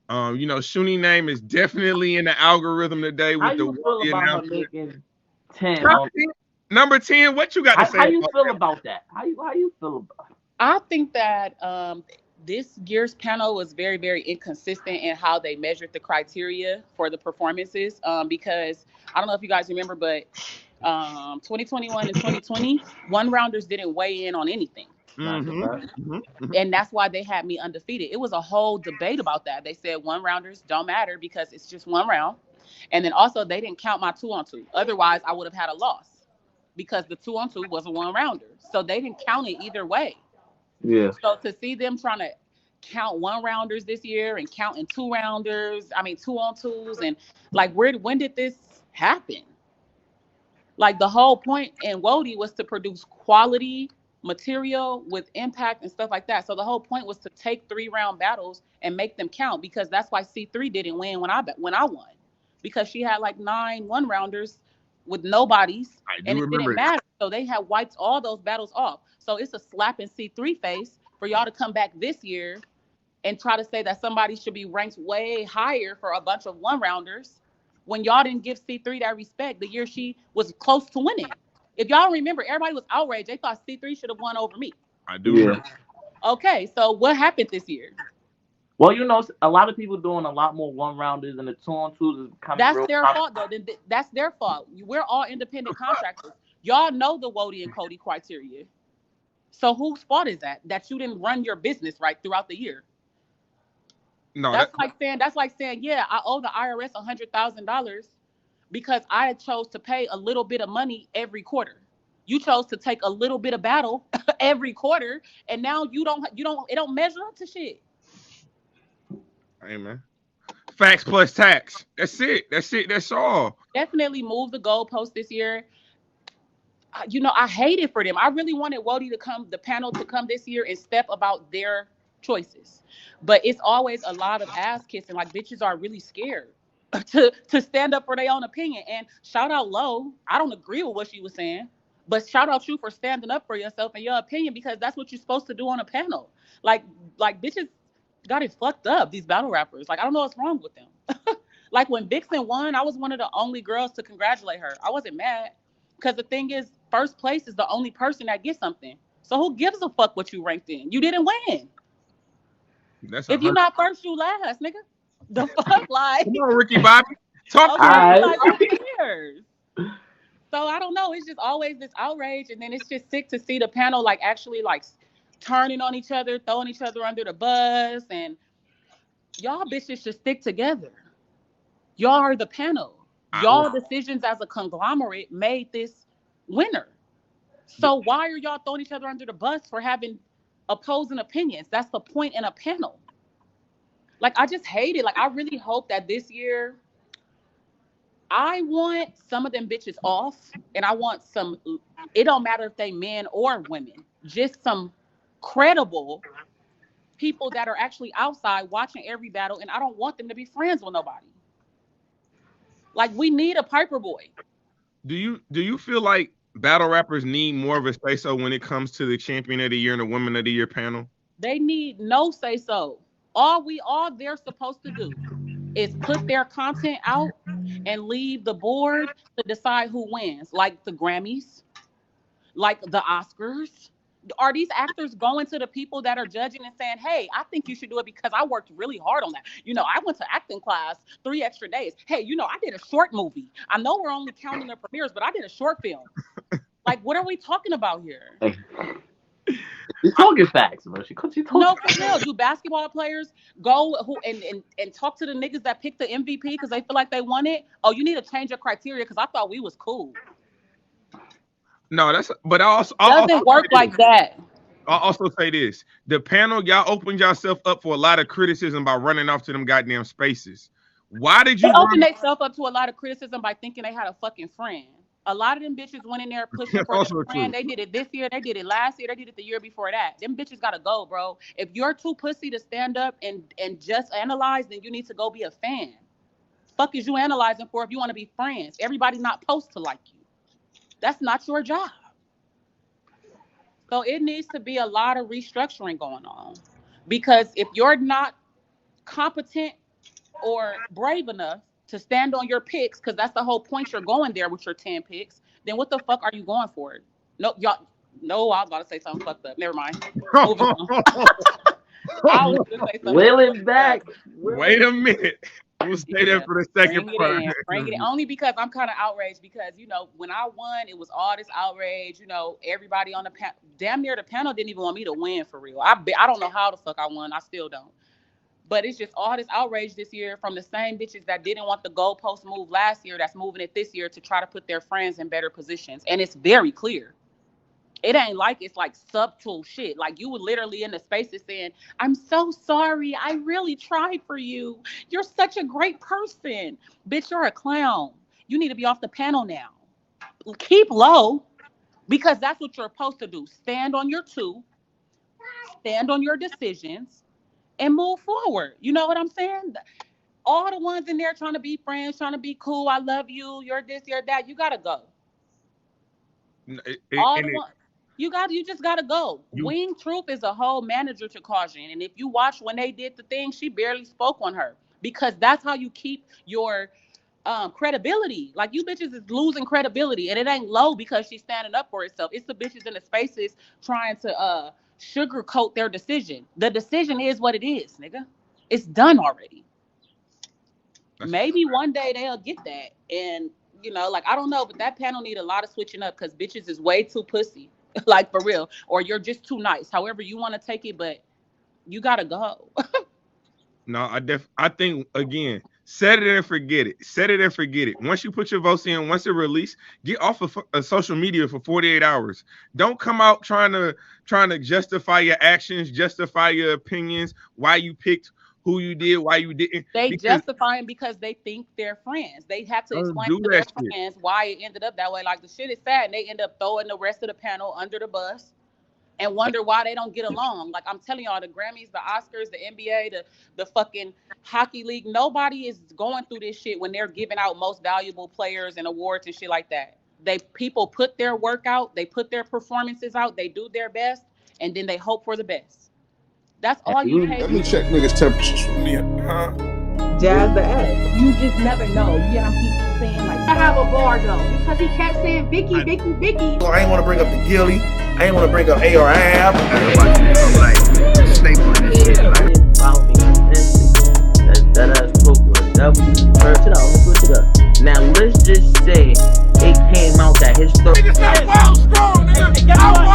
Shuni name is definitely in the algorithm today How with the you feel Woty about her announcement. making 10 Top on? 10. Number 10, what you got to say How you about feel that? about that? How you feel about? I think that this year's panel was very, very inconsistent in how they measured the criteria for the performances. Because I don't know if you guys remember, but 2021 and 2020, one rounders didn't weigh in on anything. That's a Mm-hmm. fact. Mm-hmm. And that's why they had me undefeated. It was a whole debate about that. They said one rounders don't matter because it's just one round. And then also, they didn't count my 2-on-2. Otherwise, I would have had a loss because the 2-on-2 was a one rounder. So they didn't count it either way. Yeah. So to see them trying to count one rounders this year and counting two rounders, I mean 2-on-2s, and like when did this happen? Like the whole point in Woty was to produce quality material with impact and stuff like that. So the whole point was to take 3-round battles and make them count, because that's why C3 didn't win when I won, because she had like 9 1-rounders with nobodies, I and do it didn't remember that. matter. So they had wiped all those battles off. So it's a slap in C3 face for y'all to come back this year and try to say that somebody should be ranked way higher for a bunch of 1-rounders when y'all didn't give C3 that respect the year she was close to winning. If y'all remember, everybody was outraged. They thought C3 should have won over me. I do Yeah. remember. Okay, so what happened this year? Well, a lot of people doing a lot more one rounders, and the 2-on-2s is becoming That's real their popular. fault, though. That's their fault. We're all independent contractors. Y'all know the Woty and Cody criteria. So whose fault is that? That you didn't run your business right throughout the year. No, That's like saying, yeah, I owe the IRS $100,000 because I chose to pay a little bit of money every quarter. You chose to take a little bit of battle every quarter, and now it don't measure up to shit. hey man. Facts plus tax. That's it. That's it. That's all. Definitely move the goalpost this year. I hate it for them. I really wanted Wody the panel to come this year and step about their choices. But it's always a lot of ass kissing. Like, bitches are really scared to stand up for their own opinion. And shout out Low. I don't agree with what she was saying, but shout out you for standing up for yourself and your opinion, because that's what you're supposed to do on a panel. Like, bitches got it fucked up. These battle rappers. Like, I don't know what's wrong with them. Like when Vixen won, I was one of the only girls to congratulate her. I wasn't mad, because the thing is, first place is the only person that gets something. So who gives a fuck what you ranked in? You didn't win. That's a If you're hundred. not first, you last, nigga. The fuck, like, Come on, Ricky Bobby. Talk to him. okay, Alright. like, who cares? So I don't know. It's just always this outrage, and then it's just sick to see the panel like actually like turning on each other, throwing each other under the bus, and y'all bitches should stick together. Y'all are the panel. Well, Y'all decisions as a conglomerate made this winner. So why are y'all throwing each other under the bus for having opposing opinions? That's the point in a panel. Like, I just hate it. Like, I really hope that this year I want some of them bitches off, and I want some. It don't matter if they men or women, just some credible people that are actually outside watching every battle, and I don't want them to be friends with nobody. Like, we need a Piper boy. do you feel like battle rappers need more of a say so when it comes to the champion of the year and the woman of the year panel? They need no say so. All they're supposed to do is put their content out and leave the board to decide who wins, like the Grammys, like the Oscars. Are these actors going to the people that are judging and saying, hey, I think you should do it because I worked really hard on that? I went to acting class 3 extra days. Hey, I did a short movie. I know we're only counting the premieres, but I did a short film. Like, what are we talking about here? She's talking facts, bro. She talking No, for facts. real. Do basketball players go who and talk to the niggas that picked the MVP because they feel like they won it? Oh, you need to change your criteria because I thought we was cool. No, that's. But I also Doesn't work say this. like that. I also say this: the panel, y'all opened yourself up for a lot of criticism by running off to them goddamn spaces. Why did They you opened run? themselves up to a lot of criticism by thinking they had a fucking friend. A lot of them bitches went in there pushing That's for their also friend. true. They did it this year. They did it last year. They did it the year before that. Them bitches gotta go, bro. If you're too pussy to stand up and just analyze, then you need to go be a fan. Fuck is you analyzing for if you want to be friends? Everybody not supposed to like you. That's not your job. So it needs to be a lot of restructuring going on. Because if you're not competent or brave enough to stand on your picks, because that's the whole point, you're going there with your 10 picks, then what the fuck are you going for? No, y'all. No, I was about to say something fucked up. Never mind. Moving on. I was gonna say something. Will is back. Wait a minute. We'll stay there for the second part. Bring it in. Only because I'm kind of outraged because, you know, when I won, it was all this outrage. You know, everybody on the panel, damn near the panel didn't even want me to win for real. I don't know how the fuck I won. I still don't. But it's just all this outrage this year from the same bitches that didn't want the goalpost move last year that's moving it this year to try to put their friends in better positions. And it's very clear. It ain't like it's like subtle shit. Like you were literally in the spaces saying, I'm so sorry. I really tried for you. You're such a great person. Bitch, you're a clown. You need to be off the panel now. Keep low, because that's what you're supposed to do. Stand on your two, stand on your decisions, and move forward. You know what I'm saying? All the ones in there trying to be friends, trying to be cool. I love you. You're this, you're that. You got to go. All the ones. You just gotta go. Wing Troop is a whole manager to Caution, and if you watch when they did the thing, she barely spoke on her, because that's how you keep your credibility. Like, you bitches is losing credibility, and it ain't low because she's standing up for herself. It's the bitches in the spaces trying to sugarcoat their decision. The decision is what it is, nigga. It's done already. Maybe one day they'll get that, and you know, like, I don't know, but that panel need a lot of switching up because bitches is way too pussy. Like, for real, or you're just too nice, however you want to take it, but you gotta go. No, I think, again, set it and forget it. Set it and forget it. Once you put your votes in, once it release, get off of social media for 48 hours. Don't come out trying to justify your actions, justify your opinions, why you picked who you did, why you didn't. They justifying because they think they're friends. They have to explain to their friends why it ended up that way. Like, the shit is sad, and they end up throwing the rest of the panel under the bus and wonder why they don't get along. Like, I'm telling y'all, the Grammys, the Oscars, the NBA, the fucking hockey league, nobody is going through this shit when they're giving out most valuable players and awards and shit like that. People put their work out, they put their performances out, they do their best, and then they hope for the best. That's all you pay. Let me check niggas' temperatures for me, huh? Jazz the ass. You just never know. You get him keep saying, like, I have a bar though, because he kept saying Vicky. So I ain't want to bring up the Gilly. I ain't want to bring up ARAB. Like, staple in this shit. Like, follow me on Instagram. That's Switch it up. Switch it up. Now let's just say it came out that his story. Nigga said world strong, nigga.